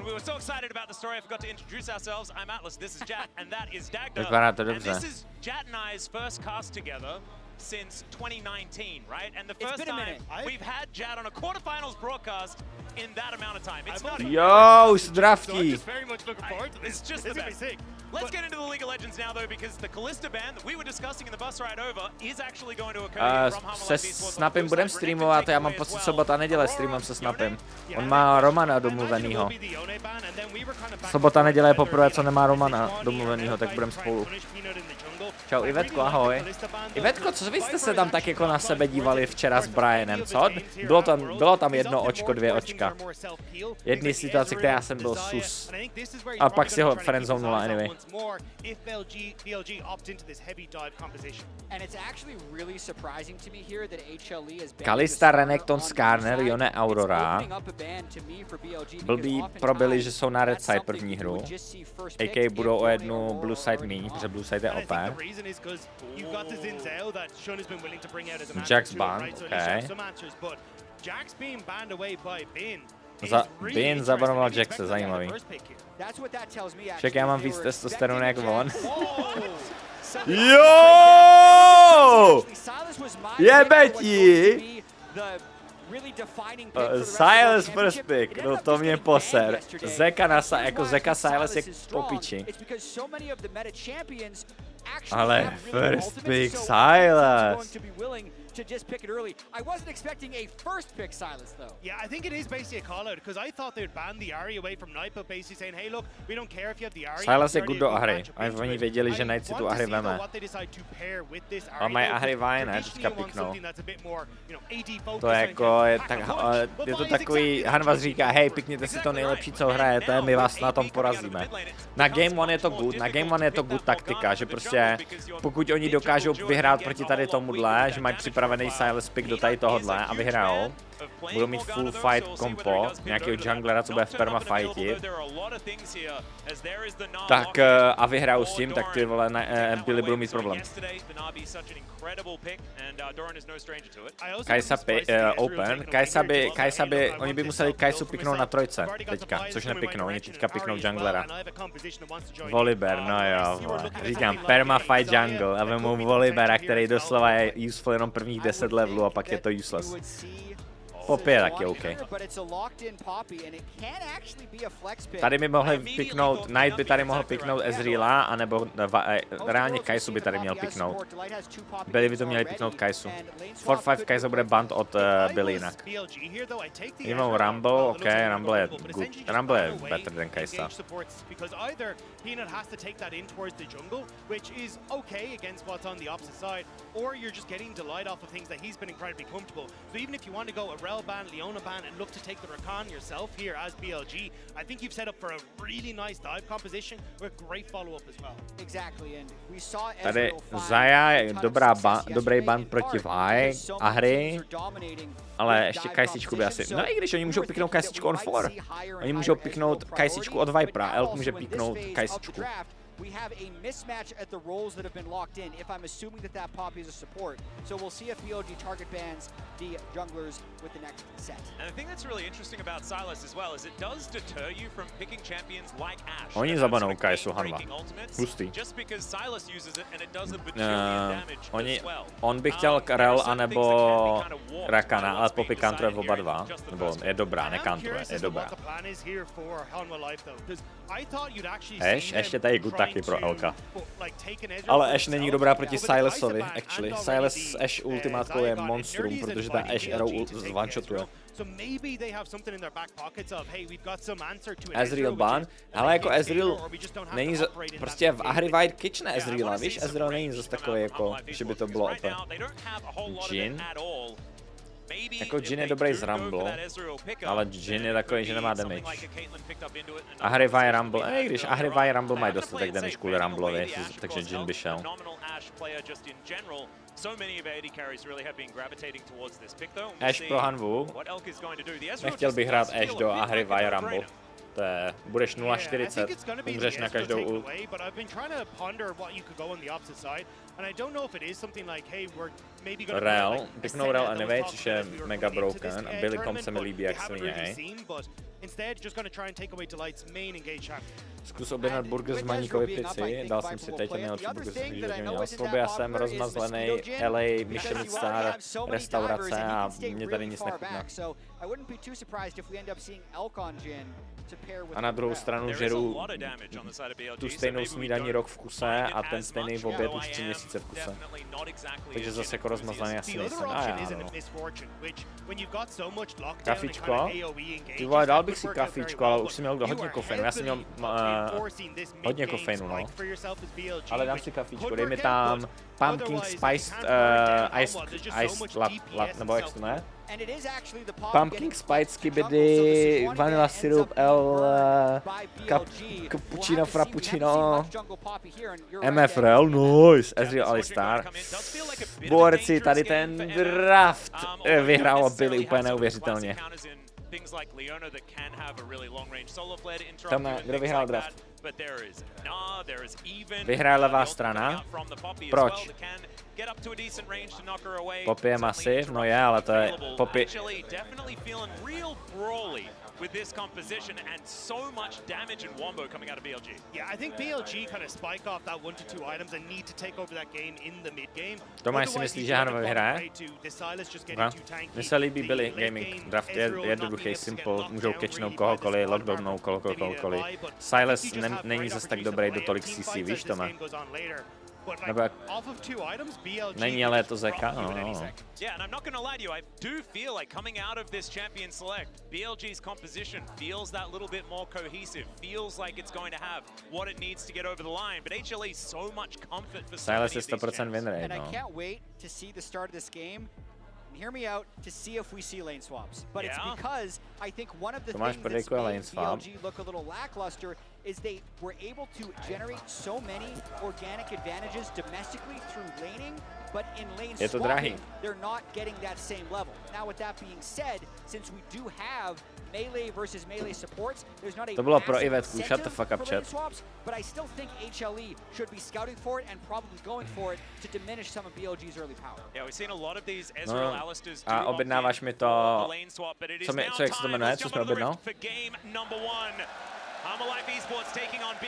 we were so excited about the story, I forgot to introduce ourselves. I'm Atlas, this is Jat, and that is Dagda. Vypadá to And dobře. this is Jat and I's first cast together since 2019, right? And the first time we've had Jat on a quarterfinals broadcast in that amount of time. It's not Yo, zdravky. It's just the best. Let's get into the League of Legends now, though, because the Kalista ban that we were discussing in the bus ride over is actually going to occur from Harmonic Se Esports. Snapem budem streamovat, já mám pocit sobota a neděle streamem se Snapem. On má Romana domluvenýho. Sobota neděle je poprvé, co nemá Romana domluvenýho, tak budem spolu. Čau Ivetko, ahoj. Ivetko, co vy jste se tam tak jako na sebe dívali včera s Brianem, co? Bylo tam jedno očko, dvě očka. Jedný situace, kde já jsem byl sus. A pak si ho friendzownula anyway. Kalista, Renekton, Skarner, Yone, Aurora. Blbý probili, že jsou na red side první hru. AK budou o jednu blue side míň, protože blue side je OP. Jack's banned, okay. Bin zabanoval Jackse, zajímavý. Však já mám víc testosteronu jak on. Jo! Jebe ti! Silas first pick, no to mě poser. Zeka jako Zeka Silas je po piči. Ale first pick Silas. To just pick it early. I wasn't expecting a first pick Silas though. Yeah, I think it is basically a call out because I thought they'd ban the Ahri away from Knight, but basically saying, hey look, we don't care if you have the Ahri. Silas je good do Ahri. A oni věděli, že Knight si tu Ahri veme. A mají Ahri Vine, ne? Teďka piknou. To je jako, je to takový, Hanvas říká, hej, pikněte si to nejlepší, co hrajete, my vás na tom porazíme. Na Game 1 je to good, na Game 1 je to good taktika, že prostě pokud oni dokážou vyhrát proti tady tomuhle, že mají připravený Silas pick do tady tohohle a vyhrajou, budou mít full fight kompo, nějakého junglera, co bude v perma fightit, tak a vyhrajou s tím, tak ty vole, Billy budou mít problém. Kajsa open, Kajsa by, oni by museli Kajsu piknout na trojce teďka, což nepiknou, oni teďka piknou junglera. Volibear, no jo, vole. Říkám, perma fight jungle a vemu Volibera, který doslova je useful jenom prvních 10 levelů a pak je to useless. Pop je taky OK. Tady by mohli piknout, Knight by tady mohl piknout Ezreala, anebo reálně Kajsu by tady měl piknout. Billy by to měli piknout Kajsu. 4-5 Kajsa bude banned od Billy jinak. Jdou Rumble, OK, Rumble je good. Rumble je better than Kajsa. Peanut has to take that in towards the jungle, which is okay against what's on the opposite side, or you're just getting delight off of things that he's been incredibly comfortable. So even if you want to go a Rel ban, Leona ban, and look to take the Rakan yourself here as BLG, I think you've set up for a really nice dive composition with great follow-up as well. Exactly, and we saw tady Zaya je dobrý ban proti Vi a hry, ale ještě Kajsičku by asi, no i když oni můžou piknout Kajsičku on 4, oni můžou piknout Kajsičku od Vipera, Elk může piknout Kajsičku. We have a mismatch at the roles that have been locked in, if I'm assuming that that Poppy is a support. So we'll see if BLG target bans the junglers with the next set. And the thing that's really interesting about Silas as well is it does deter you from picking champions like Ashe. Oni zabanou Kajsu Hanva. Hustý. Just because Silas uses it and it does a bajillion damage as well. On by chtěl Karel anebo Rakana, ale popy kantruje oba dva. Nebo je dobrá, nekantruje, je dobrá. Ještě tady good taky pro Elka. Ale Ashe není dobrá proti Silasovi, actually. Silas Ashe ultimátkou je monstrum, protože ta Ashe arrow one-shotuje. Ezreal ban, ale jako Ezreal není prostě v Ahri White kitchen Ezreala, víš? Ezreal není zase takový jako, že by to bylo OP. Jhin? Jako Jhin je dobrý z Rumble, ale Jhin je takový, že nemá damage. Ahri White Rumble, když Ahri White Rumble mají dostatek damage kvůli Rumblovi, takže Jhin by šel. Ashe pro Hanvu. Nechtěl bych hrát Ashe do Ahri White Rumble. To je, budeš 0,40, umřeš na každou ult. Real, pěknou Real anyway, což je mega broken a Billycom se mi líbí jak svině. Zkus objednat burger z Maníkovy pici, dal jsem si teď a nejlepší burger z Maníkovy, že měl sloby, já jsem rozmazlený LA Michelin Star restaurace a mě tady nic nechutná. A na druhou stranu žeru tu stejnou snídaní rok v kuse a ten stejný oběd už 3 měsíce v kuse. Takže zase jako rozmazlený asi nejsem. A já no. Kafičko? Ty vole, dal bych si kafičko, ale už jsem měl hodně kofeinu. Já jsem měl hodně kofeinu, no. Ale dám si kafičko, dej mi tam pumpkin spiced iced latte, nebo jak to ne? Pumpkin spice skibidi, vanilla syrup, cappuccino, frappuccino, MF Real, nice, Ezreal Alistar. Borci, tady ten draft vyhrál byli úplně neuvěřitelně. Tam kdo vyhrál draft? Vyhraje levá strana. Proč? Poppy je masiv, no je, ale to je Poppy. With this composition and so much damage and wombo coming out of BLG. Yeah, I think BLG kind of spike off that 1 to 2 items and need to take over that game in the mid game. Tomáš si myslí, že Hanova vyhraje? Mně se líbí Billy Gaming. Draft je jednoduchý, simple, můžou catchnout kohokoliv, lockdownout kohokoliv. Silas není zase tak dobrý do tolik CC, víš to má? Nebo jak... Není, ale je to Zeka, no. Yeah, and I'm not going to lie to you, I do feel like coming out of this champion select, BLG's composition feels that little bit more cohesive, feels like it's going to have what it needs to get over the line, but HLE so much comfort for Silas is 100% win rate, and no. I can't wait to see the start of this game. Hear me out, to see if we see lane swaps. But it's because I think one of the things that's made BLG look a little lackluster is they were able to generate so many organic advantages domestically through laning, but in lane swapping, they're not getting that same level. Now with that being said, since we do have melee versus melee supports, there's not a massive incentive for lane swaps, but I still think HLE should be scouting for it and probably going for it to diminish some of BLG's early power. Yeah, we've seen a lot of these Ezreal Alistars do objednáváš mi to, co jak se to jmenuje, co jsme objednal?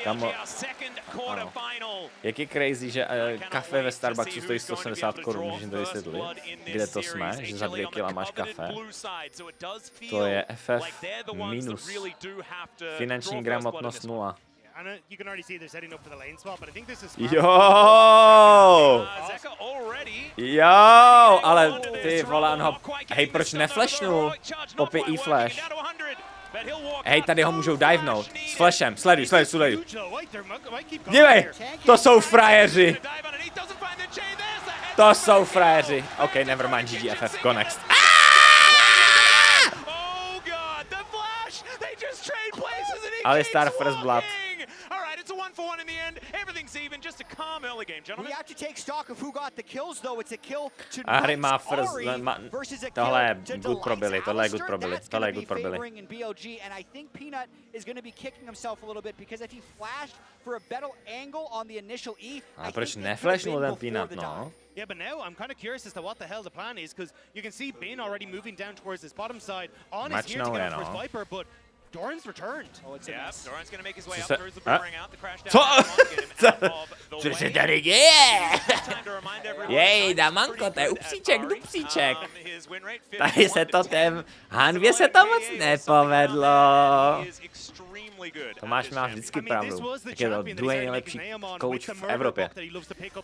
Kamo, jak je crazy, že kafe ve Starbucksu stojí 180 korun, můžeš jim to vysvětlit? Kde to jsme, že za 2 kila máš kafe? To je FF minus. Finanční gramotnost 0. Jo, ale ty vole, no, hej, proč neflashnul? Poppy e-flash. Hej, tady ho můžou divenout. S flashem, sleduj. Dívej, to jsou frajeři. To jsou frajeři. OK, nevermind, GGFF, go next. Alistar first blood. We have to take stock of who got the kills, though. It's a kill to tohle je good pro Billy, tohle je good pro Billy. And I think Peanut is going to be kicking himself a little bit because if he flashed for a better angle on the initial E, a proč neflashnul ten Peanut, no? Yeah, but now I'm kind of curious as to what the hell the plan is, because you can see Bin already moving down towards this bottom side. On his here to get towards Viper, but Doran's returned. Oh, it's Doran's going to make his way up through the boomerang out, the crash down. Co se tady děje? Jej, Damanko, to je upsíček, dupsíček. Tady se to Hanvě se to moc nepovedlo. Tomáš má vždycky pravdu. Jak je to druhý nejlepší coach v Evropě.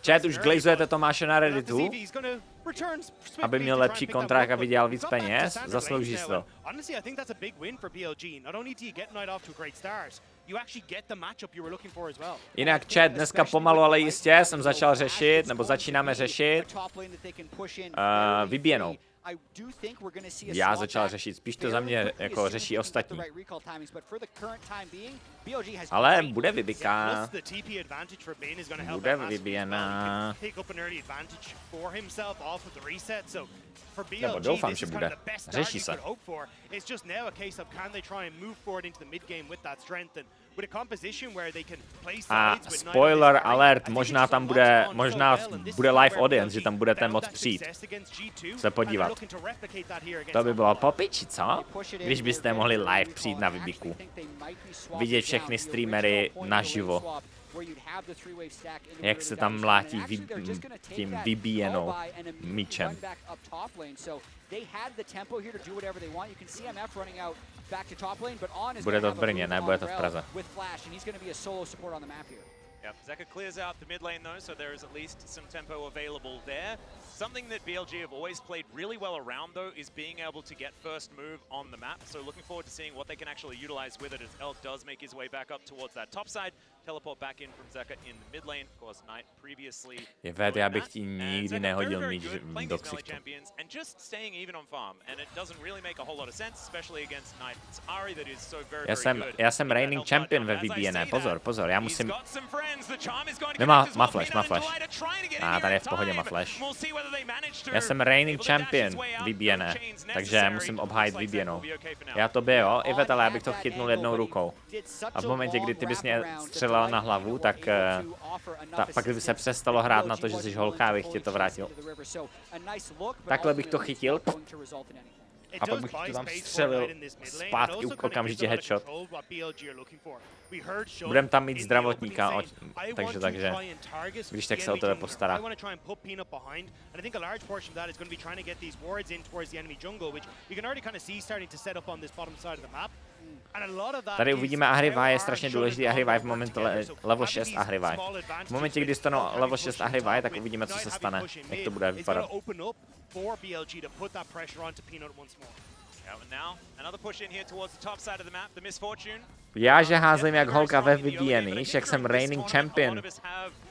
Chat, už glazujete Tomáše na Redditu, aby měl lepší kontrakt a vydělal víc peněz? Zaslouží si to. Jinak chat, dneska pomalu, ale jistě jsem začal řešit, nebo začínáme řešit vyběnou. Já začal řešit, spíš to za mě jako řeší ostatní. Ale bude vybiká. Bude vybíjená. Nebo doufám, že bude. Řeší se. A spoiler alert, možná tam bude, bude live audience, že tam budete moc přijít se podívat. To by bylo popiči, co? Když byste mohli live přijít na Vybiku. Vidět všechny streamery naživo. Jak se tam mlátí tím vybíjenou míčem. Bude to v Brně, ne? Bude to v Praze. Yep, Zeka clears out the mid lane though, so there is at least some tempo available there. Something that BLG have always played really well around though is being able to get first move on the map. So looking forward to seeing what they can actually utilize with it as Elk does make his way back up towards that top side. Teleport back in from Zeka in the mid lane. Of course, Knight previously. Já bych ti nikdy nehodil míč do ksichtu. And just staying even on farm, and it doesn't really make a whole lot of sense, especially against Knight. It's Ari that is so very good. Já jsem reigning champion ve vybíjené. Pozor, já musím. Nemá, má flash. Tady je v pohodě, má flash. Já jsem reigning champion vybíjené, takže musím obhájit vybíjenou. Já to by jo, Ivet, ale já bych to chytnul jednou rukou. A v momentě, kdy ty bys mě střelil na hlavu, tak pak kdyby se přestalo hrát na to, že jsi holka, abych tě to vrátil. Takhle bych to chytil. A pak bych to tam střelil zpátky okamžitě headshot. Budeme tam mít zdravotníka, takže když tak se o tebe postará. Tady uvidíme Ahriva, je strašně důležitý Ahriva v momentě level 6 Ahriva. V momentě, kdy dostanou level 6 Ahriva, tak uvidíme, co se stane, jak to bude vypadat. Já že házím jak holka ve vybíjený, jak jsem reigning champion.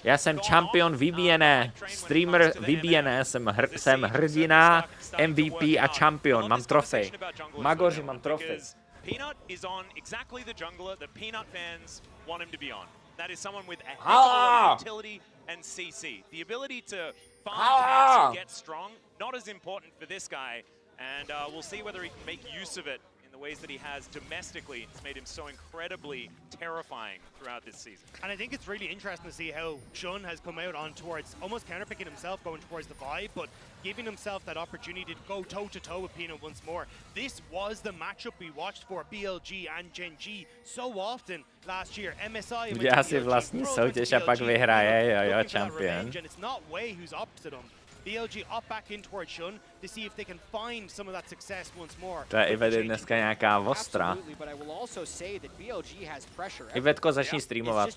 Já jsem champion vybíjené, streamer vybíjené, jsem hrdina, MVP a champion, mám trofej. Magoři, mám trofej. Peanut is on exactly the jungler that Peanut fans want him to be on. That is someone with a heck of a lot of utility and CC. The ability to farm camps and get strong, not as important for this guy. And we'll see whether he can make use of it in the ways that he has domestically. It's made him so incredibly terrifying throughout this season. And I think it's really interesting to see how Shun has come out on towards almost counterpicking himself, going towards the vibe, but giving himself that opportunity to go toe-to-toe with Peanut once more. This was the matchup we watched for BLG and Gen G so often last year. MSI udělá si vlastní soutěž a pak vyhraje, jo, champion. And it's not Wei who's opposite him. BLG up back in towards Shun to see if they can find some of that success once more. To je Ivet dneska nějaká ostra. Ivetko, začni streamovat.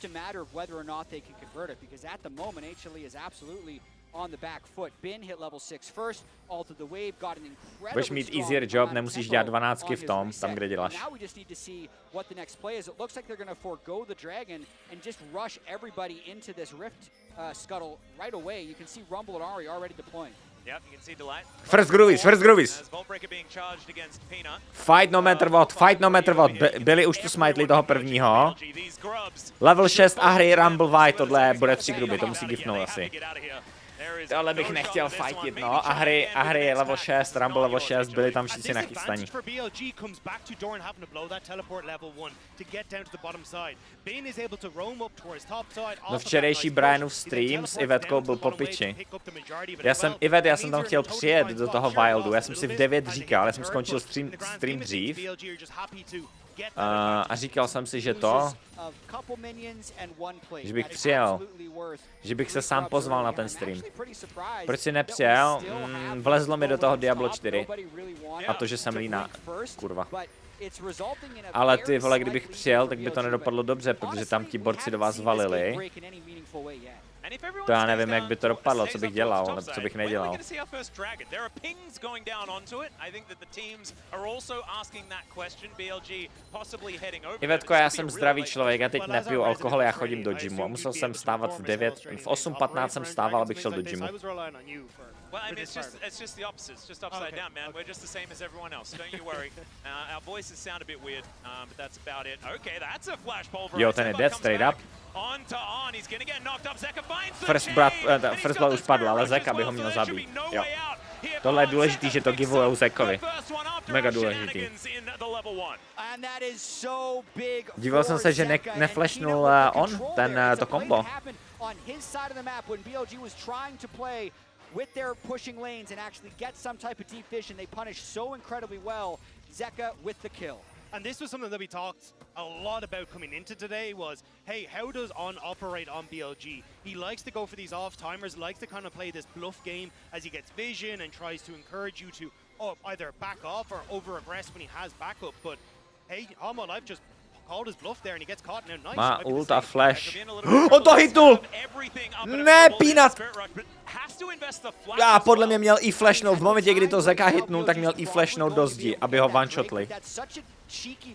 Budeš mít easier job, nemusíš dělat 12 v tom, tam kde děláš. First Groovies. Fight no matter what. Byli už tu smajtli toho prvního. Level 6 a hry Rumble White, tohle bude 3 gruby, to musí gifnout asi. Ale bych nechtěl fightit, no. A hry je level 6, Rumble level 6, byli tam všichni nachystaní. No včerejší Brianův stream s Ivetkou byl po piči. Já jsem tam chtěl přijet do toho Wildu, já jsem si v 9 říkal, já jsem skončil stream dřív. A říkal jsem si, že že bych přijel, že bych se sám pozval na ten stream. Proč si nepřijel? Vlezlo mi do toho Diablo 4. A to, že jsem líná. Kurva. Ale ty vole, kdybych přijel, tak by to nedopadlo dobře, protože tam ti borci do vás valili. To já nevím, jak by to dopadlo, co bych dělal, nebo co bych nedělal. Ivetko, já jsem zdravý člověk, já teď nepiju alkohol, já chodím do gymu a musel jsem vstávat v 9, v 8:15 jsem stával, abych šel do gymu. Well, I mean, it's just the opposite. It's just upside down, man. We're just the same as everyone else. Don't you worry. Our voices sound a bit weird, but that's about it. Okay, that's a flash pulverizer. Jo, ten je dead straight up. On to on, he's gonna get knocked up. Zeka finds the First blood už padl, ale Zeka by ho měl zabít. Jo. Tohle je důležitý, že to giveujou Zekovi. Mega důležitý. Díval jsem se, že neflashnul on to combo. With their pushing lanes and actually get some type of deep vision, they punish so incredibly well. Zeka with the kill. And this was something that we talked a lot about coming into today was, hey, how does On operate on BLG? He likes to go for these off-timers, likes to kind of play this bluff game as he gets vision and tries to encourage you to either back off or over-aggress when he has backup. But hey, Homo Life just called his bluff there and he gets caught now. Nice. Má ult a flash. On to hitnul! Ne, Peanut! Já podle mě měl i flashnout. V momentě, kdy to Zeka hitnul, tak měl i flashnout do zdi, aby ho one-shotli.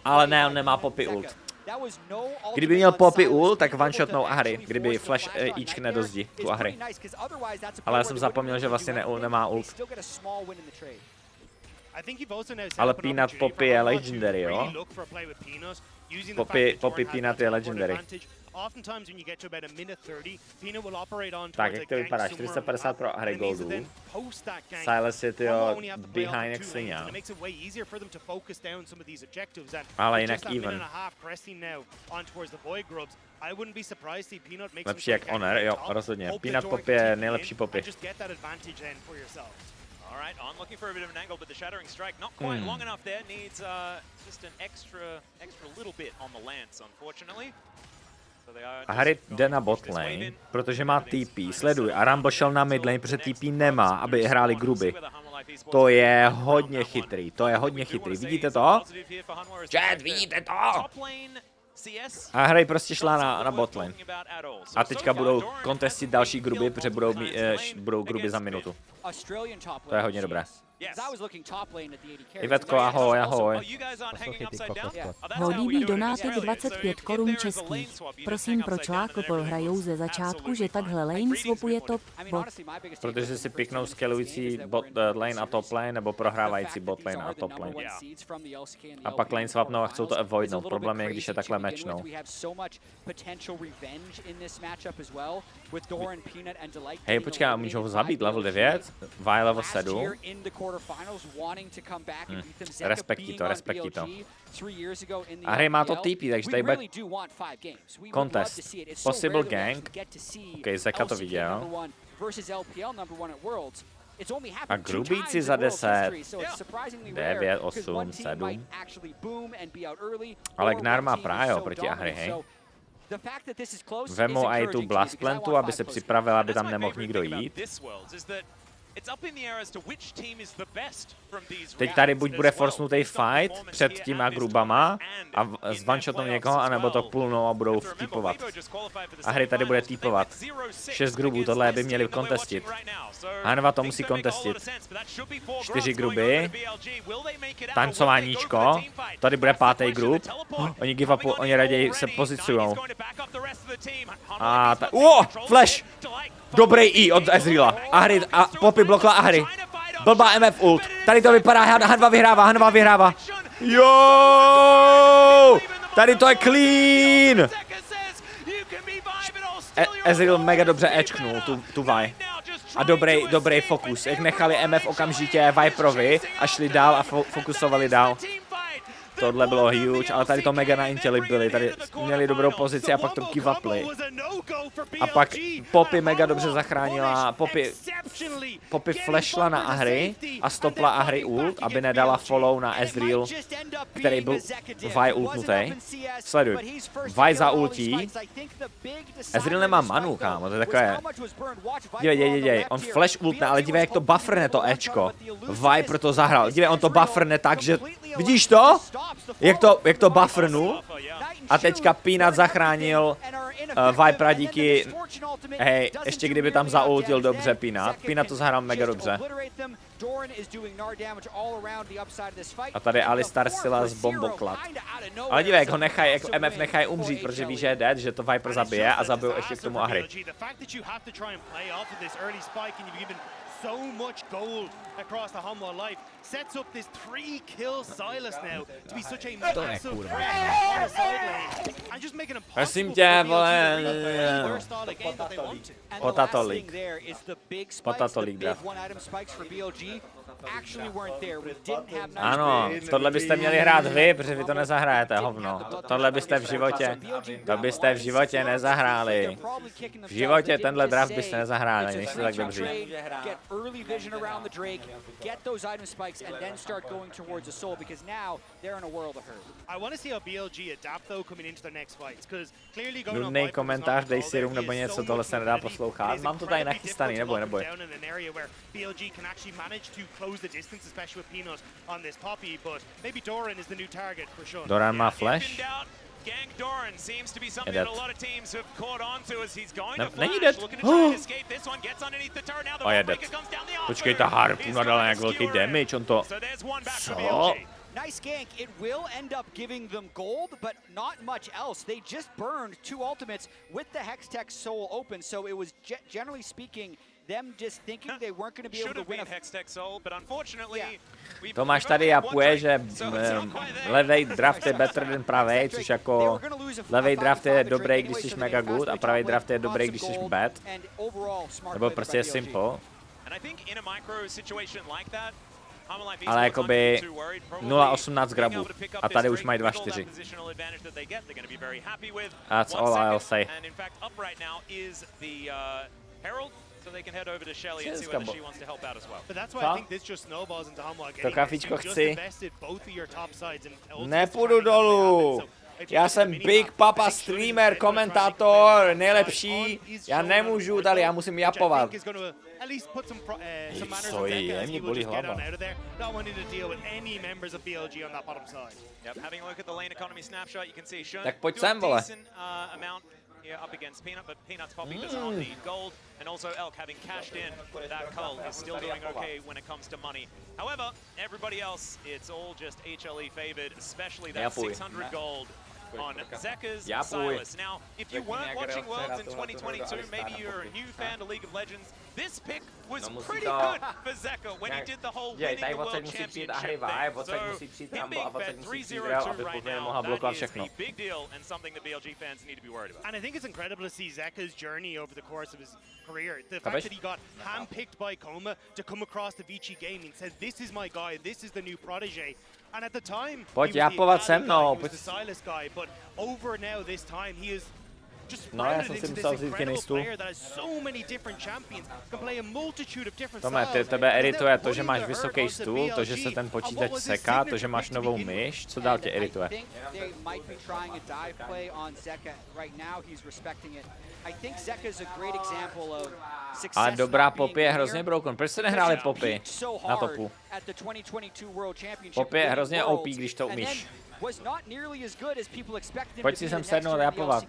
Ale ne, on nemá Poppy ult. Kdyby měl Poppy ult, tak one-shotnou Ahri. Kdyby flash ičkne do zdi, tu Ahri. Ale já jsem zapomněl, že vlastně nemá ult. Ale Peanut Poppy je legendary, jo? Poppy Peanut je legendary. Tak, jak to vypadá? 450 pro Ahri Goldu. Silas je to behind jak svině. Ale jinak even. Lepší jak Honor, jo, rozhodně. Peanut Poppy je nejlepší Poppy. All right, On looking for a bit of an angle, but the shattering strike not quite long enough there. Needs just an extra little bit on the lance, unfortunately. Ahri jde na botlane, protože má TP, sleduj, a Rumble šel na midlane, protože TP nemá, aby hráli gruby. To je hodně chytrý, vidíte to? Chat, vidíte to? A hry prostě šla na botlane. A teďka budou kontestit další gruby, protože budou gruby za minutu. To je hodně dobré. Ivetko, ahoj, ahoj. Holíbí donátek 25 korun českých. Prosím, proč Lákopol hrajou ze začátku, že takhle lane swapuje top bot? Protože si piknou scalující bot lane a top lane, nebo prohrávající bot lane a top lane. A pak lane swapnou a chcou to avoidnout. Problém je, když je takhle matchnou. Hej, počkej, můžu ho zabít level 9? Vi level 7? Respektí to. A hry má to TP, takže tady bude contest. Possible gang. Ok, Zeka to viděl. A grubíci za 10, 9, 8, 7. Ale Gnar má prájo proti Ahri, hej. Vemu i tu Blast Plantu, aby se připravil, aby tam nemohl nikdo jít. Teď tady buď bude forsnutý fight před těma grubama a zvanshotnou někoho, anebo to pulnou a budou týpovat. A hry tady bude týpovat. 6 grubů, tohle by měli kontestit. Hanva to musí kontestit. 4 gruby. Tancováníčko. Tady bude 5. grub. Oni give upu, oni raději se pozicujou. A ta... Flash! Dobrý I od Ezreala. Ahri a Poppy blokla Ahri. Blbá MF ult. Tady to vypadá, Hanva vyhrává. Jo! Tady to je clean! Ezreal mega dobře edgeknul tu Vi. A dobrý fokus. Jak nechali MF okamžitě Viperovi a šli dál a fokusovali dál. Tohle bylo huge, ale tady to mega na inteli byli, tady měli dobrou pozici a pak to give upli. A pak Poppy mega dobře zachránila, Poppy flashla na Ahri a stopla Ahri ult, aby nedala follow na Ezreal, který byl Vi ultnutý. Sleduj, Vi za ultí, Ezreal nemá manu, kámo, to je takové. Dívej, on flash ultne, ale dívej, jak to bufferne to Ečko. Vi proto zahrál, dívej, on to bufferne tak, že, vidíš to? Jak to buffernul a teďka Peanut zachránil Vipera díky, hej, ještě kdyby tam zaultil dobře Peanut. Peanut to zahrál mega dobře. A tady Alistar Sila z Bomboklad. Ale dívej, jak ho nechají, jak MF nechají umřít, protože ví, že je dead, že to Viper zabije a zabijou ještě k tomu Ahri. So much gold across the Hanwha life sets up this 3-kill Silas now to be such a massive threat on the side lane and just making him Prosím tě, vole, Potatolik draft. Ano, tohle byste měli hrát vy, protože vy to nezahrajete, hovno. Tohle byste v životě nezahráli. V životě tenhle draft byste nezahráli, nejste tak dobří. Nudnej komentář, dej si room nebo něco, tohle se nedá poslouchat. Mám to tady nachystaný, neboj. Doran má flash? Je dead. Není dead. Je dead. Počkej, ta harpuna dala nějak velký damage, on to... Co? Nice gank. It will end up giving them gold, but not much else. They just burned 2 ultimates with the Hextech Soul open, so it was generally speaking them just thinking they weren't going to be able to win a Hextech Soul, but unfortunately Tomáš tady japuje, že levej draft je better than pravej, což jako levej draft je dobrý, když jsi mega good a pravej draft je dobrý, když jsi bad. Nebo prostě je simple. Ale jakoby 0.18 grabů a tady už mají 2.4. That's all I'll say. So they can head over to Shelly and see whether she wants to help out as well. But that's why I think this just snowballs into Hanwha To kafičko chci. Both of your top sides and nepůjdu dolů. Já jsem Big Papa streamer, komentátor, nejlepší. Já nemůžu tady, já musím japovat. Co je, mě bolí hlava. Tak pojď sem, vole. Yeah, up against Peanut, but Peanut's poppy does not need gold, and also Elk having cashed in that cull is still doing okay when it comes to money. However, everybody else, it's all just HLE favored, especially that 600 gold on Zeka's Silas. Now, if you weren't watching Worlds in 2022, maybe you're a new fan of League of Legends, this pick was pretty good for Zeka when he did the whole winning the World Championship thing. So, him being bet 3-0-2 right now, that is a big deal and something that BLG fans need to be worried about. And I think it's incredible to see Zeka's journey over the course of his career. The fact that he got handpicked by Coma to come across the BLG GAME and said, this is my guy, this is the new protege. And at the time, pojď he japovat se mnou. was the Silas guy, but over now this time, he is just no, já jsem si musel vzít kinistu. Tome, tebe irituje to, že máš vysoký stůl, to, že se ten počítač seká, to, že máš novou myš, co dál tě irituje? Ale dobrá Poppy je hrozně broken. Proč se nehráli Poppy na topu? Poppy je hrozně OP, když to umíš. Pojď si sem sednout a japovat.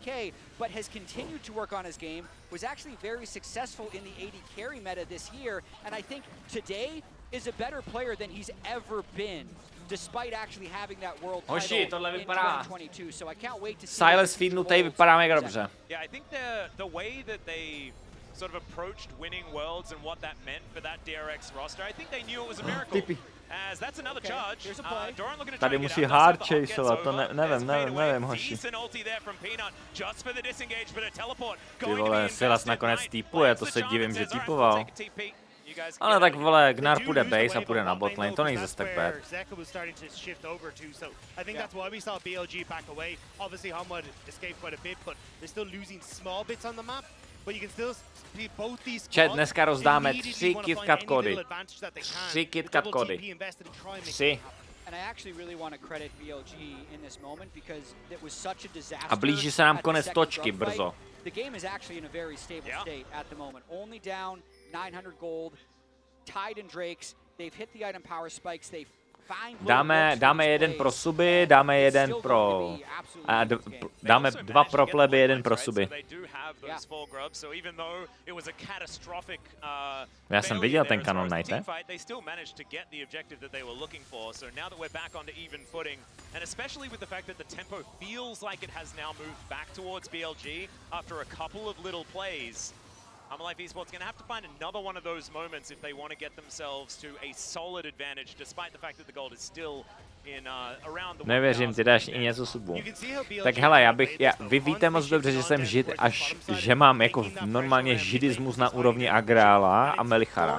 But has continued to work on his game, was actually very successful in the AD carry meta this year, and I think today is a better player than he's ever been, despite actually having that world title in 2022. So I can't wait to see. Silas feednutej vypadá mega dobře. Yeah, I think the way that they sort of approached winning Worlds and what that meant for that DRX roster, I think they knew it was a miracle. As that's another charge. Doran looking to tady musí hard chaseovat, to nevím, hoši. Ty vole, Silas nakonec týpuje, to se divím, že týpoval. Ale tak vole, Gnar půjde base a půjde na botlane, to není zase tak bad. Chat, dneska rozdáme 3 KitKat kody. 3 KitKat kody. 3. A blíží se nám konec točky brzo. The game is actually in a very stable state at the moment. Only down 900 gold, tied in Drakes. They've hit the item power spikes. They've Dáme jeden pro suby, dáme jeden pro... dáme 2 pro pleby, jeden pro suby. Já jsem viděl ten Canon Knight, ne? And especially with the fact that the tempo feels like it has now moved back towards BLG after a couple of little plays. Life Esports going to have to find another one of those moments if they want to get themselves to a solid advantage, despite the fact that the gold is still in around the. Nevěřím, ty dáš i něco subu. Tak hele, vy víte moc dobře, že jsem žid, že mám jako normálně židismus na úrovni Agrála a Melichara.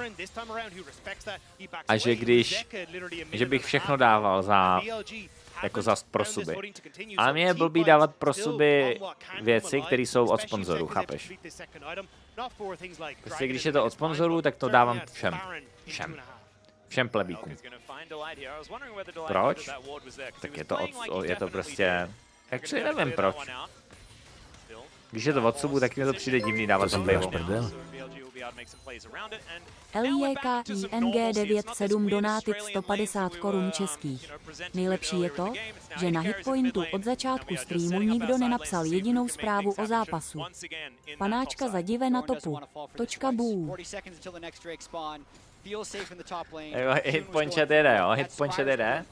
A že bych všechno dával za pro suby. Ale mě je blbý dávat pro suby věci, které jsou od sponzorů, chápeš? Prostě když je to od sponzorů, tak to dávám všem plebíkům. Proč? Tak je to prostě... Actually nevím proč. Když je to od subu, tak mi to přijde divný dávat tam pivo. LJKING97 donátit 150 korun českých. Nejlepší je to, že na hitpointu od začátku streamu nikdo nenapsal jedinou zprávu o zápasu. Panáčka za dive na topu. .bů. Hitpoint chat jede, jo? Hitpoint chat jede.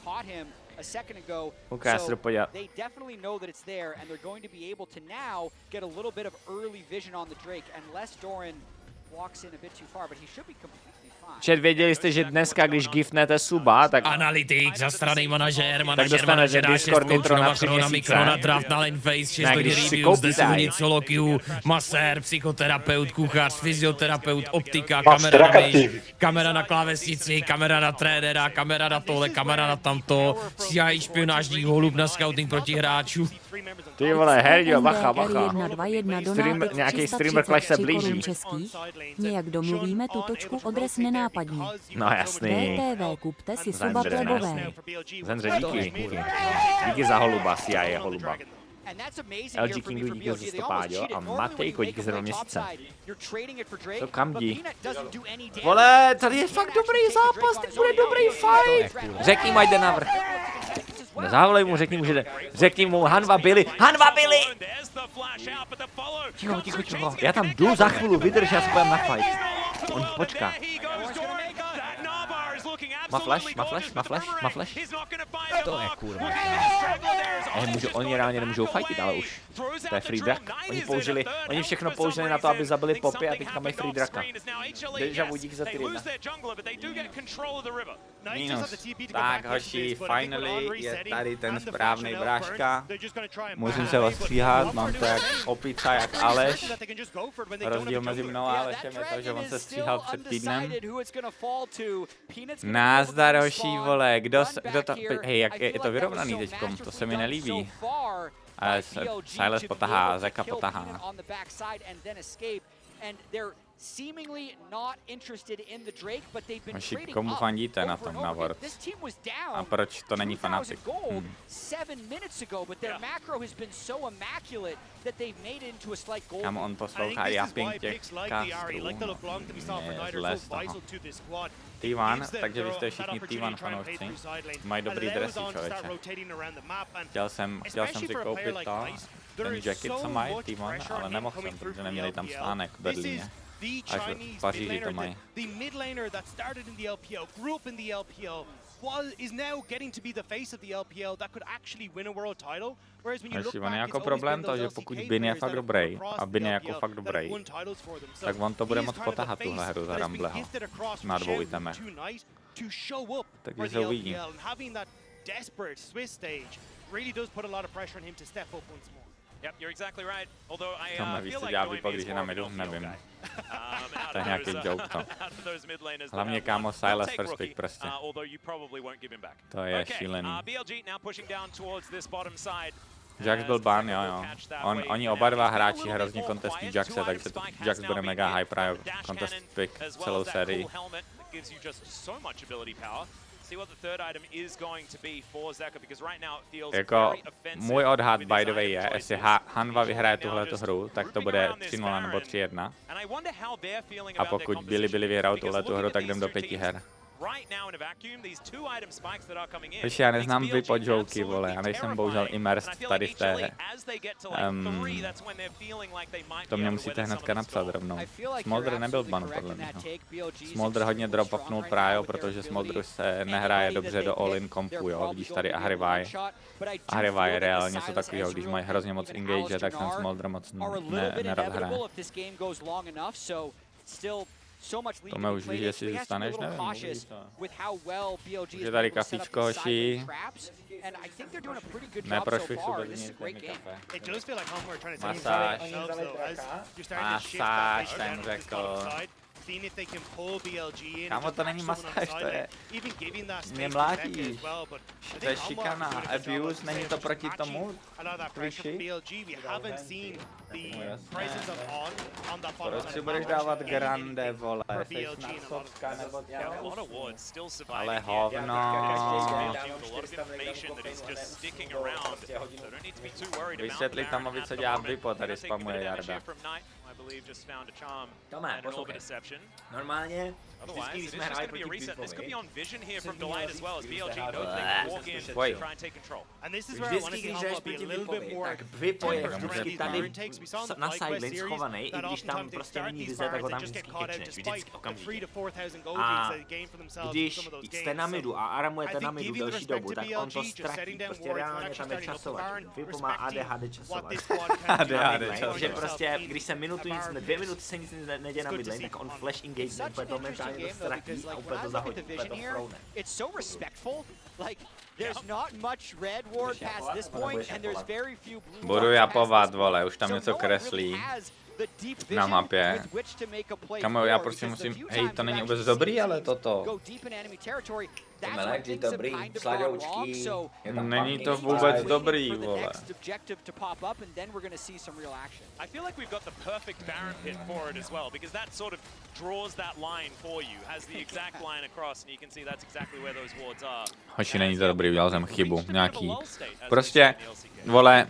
Ukáž se to podívat. Chat, věděli jste, že dneska, když giftnete suba, tak... Analytik, zastraný manažér, dostanete Discord Nitro na 3 měsíce. Mikrona, draft na laneface, 6 hodin review, zde jsou nic solo queue, masér, psychoterapeut, kuchař, fyzioterapeut, optika, kamera na myš, kamera na klávesnici, kamera na trénera, kamera na tohle, kamera na tamto, CIA špionážní holub na scouting proti hráčů. Ty vole, Herdio, bacha. Nějaký streamer Clash se blíží. Nějak domluvíme tu točku odres nenápadní. No jasný. BTV, kupte si suba plebové. Zemře, díky za holuba, CIA holuba. LG Kingu díky za stopáďo a Matejko díky za 2 měsíce. To kam dí? Vole, tady je fakt dobrý zápas, teď bude dobrý fight. Řekni mu, ať jde navrch. Nezávolej mu, řekni mu, Hanva Billy. Ticho. Já tam jdu za chvíli, vydrž, já se pojďám na fight. On počká. Má flash. To je kurva. Oni reálně nemůžou fightit, ale už. To je free drag. Oni všechno použili na to, aby zabili popy a teďka mají free draka. Deja vu, díky za ty 1. Minus. Tak hoši, finally je tady ten správný bráška. Musím se ostříhat, mám to jak opica, jak Aleš. Rozdíl mezi mnou a Alešem je to, že on se stříhal před týdnem. Nazdar hoši, vole, kdo to... Hej, jak je to vyrovnaný teďkom, to se mi nelíbí. Ale Silas potahá, Zeka potahá. Hoši, komu fandíte na tom na Word? A proč to není fanatik? Kam on poslouchá japping těch kastů? Zle z toho. T1, takže vy jste všichni T1 fanoušci. Mají dobrý dresy, člověče. Chtěl jsem si koupit ten jacket, co mají T1, ale nemohl jsem, protože neměli tam stánek v Berlíně. Až v Paříži to mají. Ještě on je jako problém to, že pokud Bin je fakt dobrý a Bin je jako fakt dobrý, tak on to bude moc potahat tuhle hru za Rambleho. Má 2 itemech. Takže se uvidí. To nevíš, co dělá výpad, když je na midu, nevím. To je nějaký joke to. Hlavně kámo Silas first pick prostě. To je šílený. Jax byl ban, jo. Oni oba dva hráči hrozně contestí Jaxe, takže Jax bude mega high prior contest pick celou sérii. Jako můj odhad by the way je, jestli Hanva vyhraje tuhletu hru, tak to bude 3-0 nebo 3-1. A pokud Billy vyhrajou tuhletu hru, tak jdem do 5 her. Ještě já neznám vypod joky, vole, já nejsem bohužel immersed tady v té. To mě musíte hnedka napsat rovnou. Smolder nebyl ban podle mě. Smolder hodně drop-upnul Pryo, protože Smolder se nehraje dobře do all-in kompu, jo. Vidíš tady Ahrivaj. Ahrivaj je reálně něco takového, když mají hrozně moc engage, tak ten Smolder moc nerad hraje. Tome už víš, jestli zůstaneš, nevím, uvidí to. Už je tady kafíčko, hoši. Neprošli vůbec nic, mi kafe. Masáž. Masáž, jsem řekl. Kámo, to není masáž, to je... Mě mládíš. To je šikana, abuse, není to proti tomu? Kliši? Proč si budeš dávat grande, vole? Jsi snad nebo ale hovno. Vysvětli Tamovi, co dělá Vipo, tady spamuje Jarda. Tome, poslouchej. Normálně, vždycky, když jsme hráli proti Vipovi, vždycky, když hraješ proti Vipovi, tak Vipo je vždycky tady na sideline schovaný, i když tam prostě není vize, tak ho tam vždycky catchne, vždycky okamžitě. A když jste na midu a aramujete na midu delší dobu, tak on to ztratí, prostě reálně tam je časovač. Vipo má ADHD časovač. Takže prostě, když se minutu nic, 2 minuty se nic neděje na midlane, tak on flash engage, úplně to mentálně to ztratí a úplně to zahodí, úplně to froune. Budu japovat, vole, už tam něco kreslí na mapě. Kamo, já prostě musím, hej, to není vůbec dobrý, ale toto. Melek, je dobrý, sladoučký. Není to vůbec dobrý, vole. Hoši, není to dobrý, udělal jsem chybu, nějaký. Prostě, vole,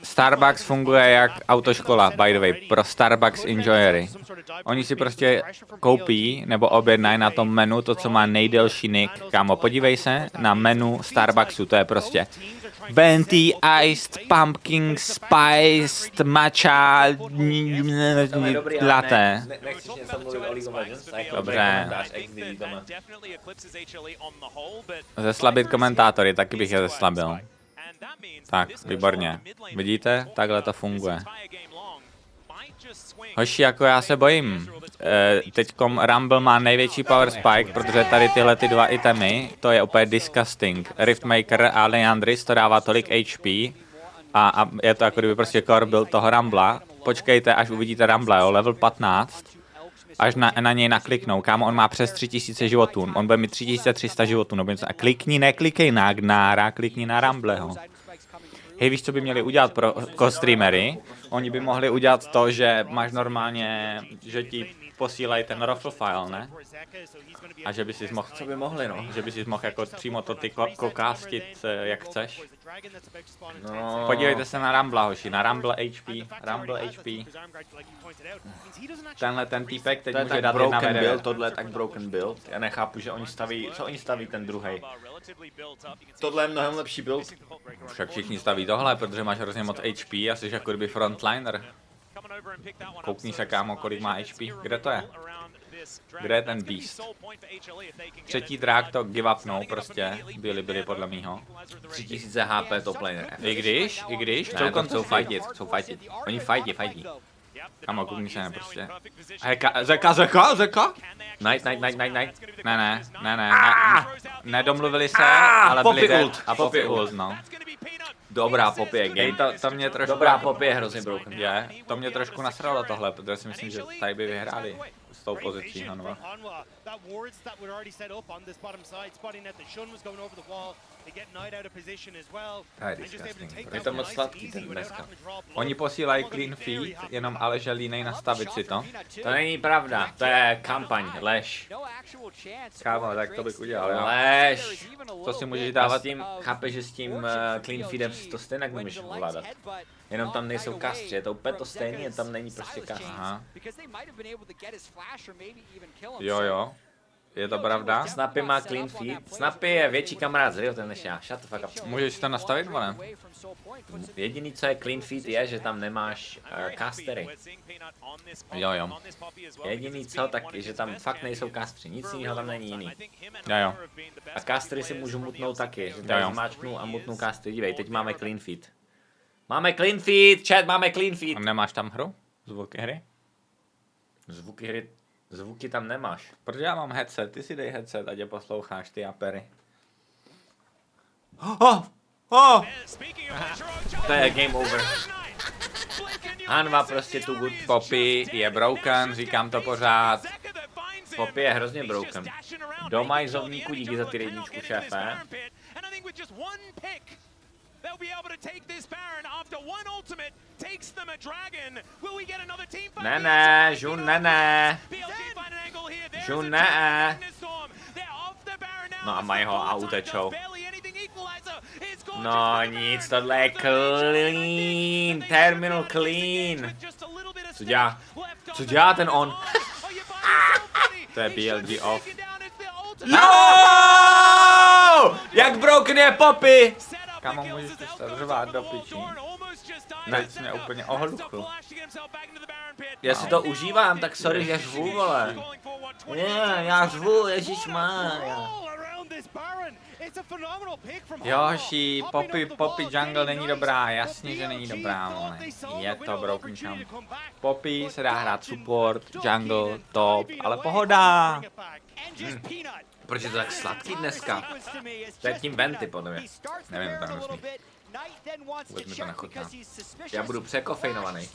Starbucks funguje jak autoškola, by the way, pro Starbucks enjoyery. Oni si prostě koupí nebo objednají na tom menu to, co má nejdelší nick. Kámo, podívej se na menu Starbucksu, to je prostě venti, iced, pumpkin, spiced, matcha, latte. Nechceš něco mluvit o League of Legends? Dobře. Zeslabit komentátory, taky bych je zeslabil. Tak, výborně. Vidíte? Takhle to funguje. Hoši, jako já se bojím. Teďkom Rumble má největší power spike, protože tady tyhle ty dva itemy, to je úplně disgusting. Riftmaker a Leandris to dává tolik HP a je to jako kdyby prostě core build toho Rumbla. Počkejte, až uvidíte Rumble, jo, level 15. Až na něj nakliknou, kámo, on má přes 3000 životů, on bude mít 3300 životů, nebo něco. A klikni, neklikej na Agnára, klikni na Rumbleho. Hej, víš, co by měli udělat pro streamery? Oni by mohli udělat to, že máš normálně, že ti posílají ten raffle file, ne? A že by si mohl, co by mohli, no? Že by si mohl jako přímo to ty kokástit, jak chceš. No. Podívejte se na Rumbla, hoši, na Rumble HP. Tenhle ten týpek teď může dát jedna build, tohle je tak broken build. Já nechápu, že oni staví, co oni staví ten druhej. Tohle je mnohem lepší build. Však všichni staví tohle, protože máš hrozně moc HP a jsi jako kdyby frontliner. Koukni se, kámo, kolik má HP. Kde to je? Kde je ten beast? Třetí drák to give upnou prostě. Byli podle mýho. 3000 HP top laner. I když, ne, to chcou fightit. Oni fighti. Kamo, koukni se, ne, prostě. Zeka? Night. Ne. Nedomluvili se, ale byli dead. A Poppy ult, no. Dobrá Poppy je game. To mě trošku... Dobrá Poppy je hrozně broken. Je, to mě trošku nasralo tohle, protože si myslím, že tady by vyhráli s tou pozicí Hanwha. Je to moc sladký ten dneska. Oni posílají clean feed, jenom ale že línej nastavit si to. To není pravda, to je kampaň, lež. Kámo, tak to bych udělal, jo. Lež. To si můžeš dávat tím, chápeš, že s tím clean feedem to stejně nemůžeš ovládat. Jenom tam nejsou kastři, je to úplně to stejný, tam není prostě kastři. Aha. Jo. je to pravda. Snappy má clean feed. Snappy je větší kamarád z Riotem než já. Shut the fuck up. Můžeš si to nastavit, vole? Jediný, co je clean feed, je, že tam nemáš castery. Jo. Jediný co, tak je, že tam fakt nejsou castři. Nic jiného tam není jiný. Jo. A castery si můžu mutnout taky. Že tady zmáčknu a mutnu castery. Dívej, teď máme clean feed. Máme clean feed, chat, máme clean feed. A nemáš tam hru? Zvuky hry? Zvuky tam nemáš. Protože já mám headset, ty si dej headset a tě posloucháš, ty apery. To je game over. Hanva prostě tu good. Poppy je broken, říkám to pořád. Poppy je hrozně broken. Do majzovníku, díky za ty jedničku, šéfe. Ne, Žun, ne. Žun, ne. No a mají ho a utečou. No nic, tohle je clean. Terminal clean. Co dělá ten on? To je BLG off. No! Jak broken je Poppy? Kámo, můžeš to stadřovat do pičí. Teď jsi mě úplně ohluchl. Já si to užívám, tak sorry, že řvu, vole. Já řvu, ježišmarja. Joši, Poppy jungle není dobrá, jasně, že není dobrá, vole. Je to broken champ. Poppy se dá hrát support, jungle, top, ale pohoda. Proč je to tak sladký dneska? To je tím venty, podle mě. Nevím, to je hnusný. Vůbec mi to nechutná. Já budu překofejnovaný.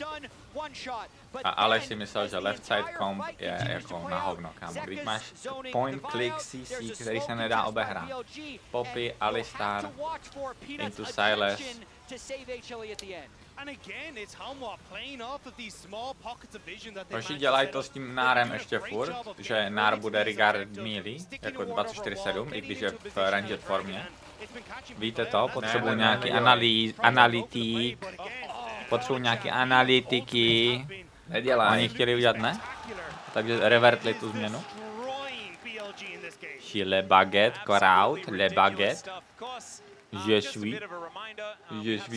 A Aleš si myslel, že left side comp je jako na hovno, kámo. Když máš point click CC, který se nedá obehrát. Poppy, Alistar, into Silas. Hoši, dělají to s tím nárem ještě furt, že nár bude regard melee, jako 24/7, i když je v ranged formě. Víte to? Potřebuji nějaký analytik. Potřebuji nějaký analytiky. Nedělá. Oni chtěli udělat, ne? Takže revertli tu změnu. Le baguette, crowd, le baguette. Je suis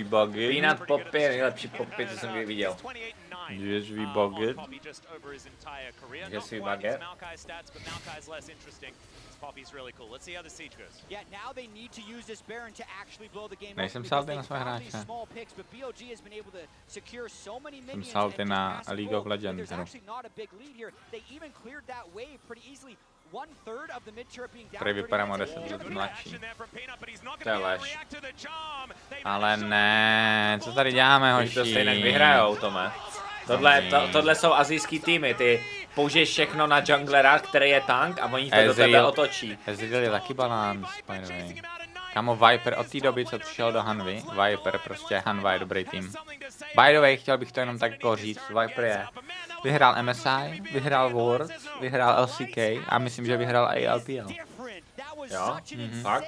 baguette. Peanut Poppy je nejlepší Poppy, co jsem kdy viděl. Je suis baguette. Je suis baguette. Nejsem salty na své hráče. Jsem salty na League of Legends. Který vypadá o 10 let mladší. To je lež. Ale ne, co tady děláme, hoši? To stejně vyhrajou, Tome. Tohle jsou asijský týmy, ty použiješ všechno na junglera, který je tank a oni to do tebe otočí. Ezreal je taky balans, by the way. Kamo, Viper od té doby, co přišel do Hanvy, Viper prostě, Hanva je dobrý tým. By the way, chtěl bych to jenom tak jako říct, Viper je. Vyhrál MSI, vyhrál Worlds, vyhrál LCK a myslím, že vyhrál i LPL. Jo? Fakt?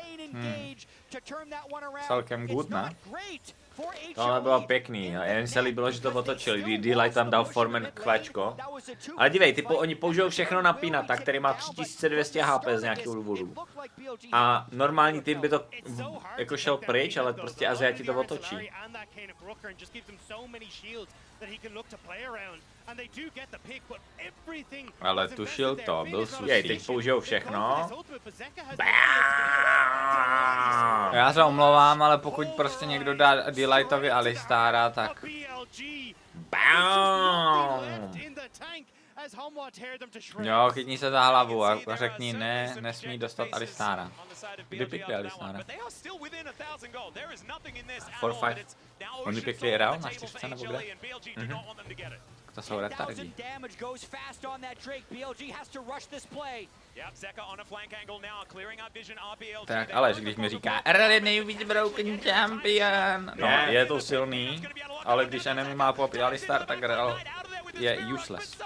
Celkem good, ne? Tohle bylo pěkný, jen se líbilo, že to otočili, D-Light tam dal Formen kvačko. Ale dívej, oni použijou všechno na Peanuta, který má 3200 HP z nějakého důvodu. A normální tým by to jako šel pryč, ale prostě Aziati to otočí. Ale tušil to, byl Jej, teď použijou všechno. Já se omlouvám, ale pokud prostě někdo dá D-Lightovi Alistara, tak... Jo, chytni se za hlavu a řekni ne, nesmí dostat Alistara. Kdy pikli Alistara? 4-5. Oni pikli Real na 4 nebo kde? To jsou retardí. Tak ale, když mi říká RL je nejvíc broken champion. No, je to silný, ale když enemy má Poppy Alistar, tak RL je useless.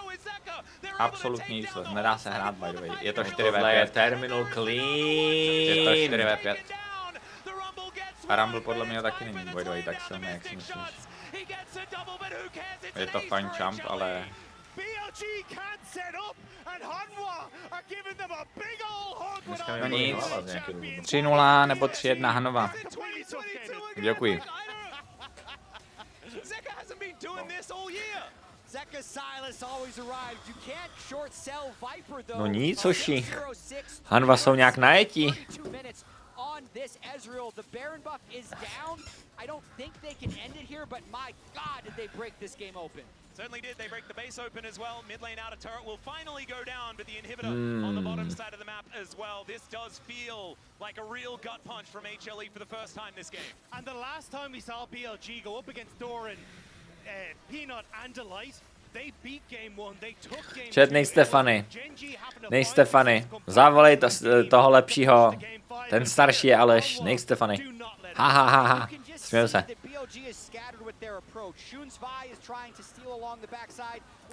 Absolutně useless, nedá se hrát, by the way. Je to 4v5. je terminal clean. Je to 4v5. A Rumble podle mě taky není, by the way, tak silný, jak si myslíš. Je to fajn champ, ale No nic, 3-0 nebo 3-1 Hanova. Děkuji. No nic, hoši. Hanva jsou nějak najetí. On this Ezreal, the Baron buff is down. I don't think they can end it here, but my God, did they break this game open? Certainly did. They break the base open as well. Mid lane out of turret will finally go down, but the inhibitor on the bottom side of the map as well. This does feel like a real gut punch from HLE for the first time this game. And the last time we saw BLG go up against Doran, Peanut and Delight, they beat game 1. They took game 2. Chat, nejste funny. Nejste funny. Zavolej toho lepšího. Ten starší je Aleš. Nejste funny. Ha ha ha ha. Směju se.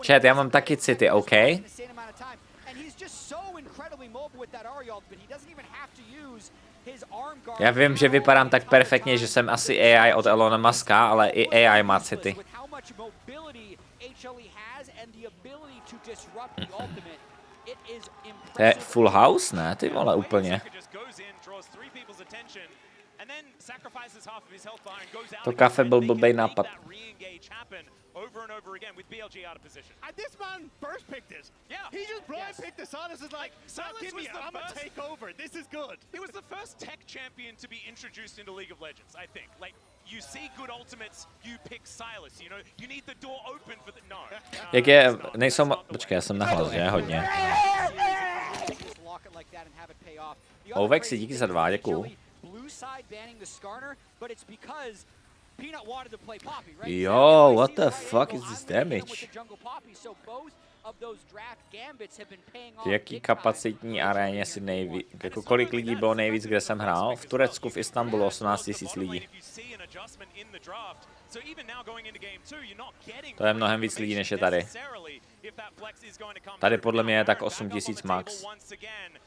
Chat, já mám taky city, OK? Já vím, že vypadám tak perfektně, že jsem asi AI od Elona Muska, ale i AI má city. To je full house, ne? Ty vole, úplně. To kafe byl blbej nápad. Over and over again with BLG out of position. And this man first picked it. Yeah. He just blind picked the Silas is like, give me, I'm gonna take over. This is good. He was the first tech champion to be introduced into League of Legends, I think. Like, you see good ultimates, you pick Silas, you know? You need the door open for the... No. Jak je, nejsou... Počkej, já jsem nahlas, že? Hodně. Ovek si díky za 2, děkuju. Yo, what the fuck is this damage? V jaký kapacitní aréně si nejvíc, jako kolik lidí bylo nejvíc, kde jsem hrál? V Turecku, v Istanbulu 18 000 lidí. To je mnohem víc lidí, než je tady. Tady podle mě je tak 8 000 max.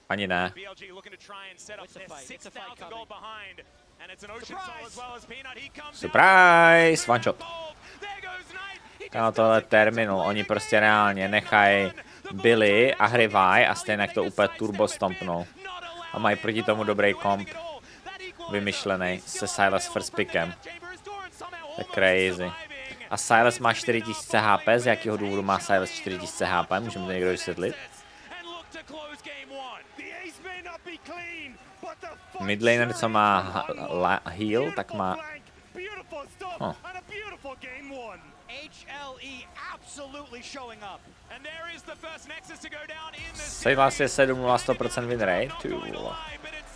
Ani ne. Surprise! One shot. Kámo, tohle terminal, oni prostě reálně nechají Billy a hryvaj a stejně to úplně turbo stompnou. A mají proti tomu dobrý komp. Vymyšlený se Silas first pickem. To je crazy. A Silas má 4000 HP, z jakého důvodu má Silas 4000 HP? Můžeme to někdo vysvětlit? Midlaner, co má heal, tak má... Oh. Silas je 7-0, 100% win rate.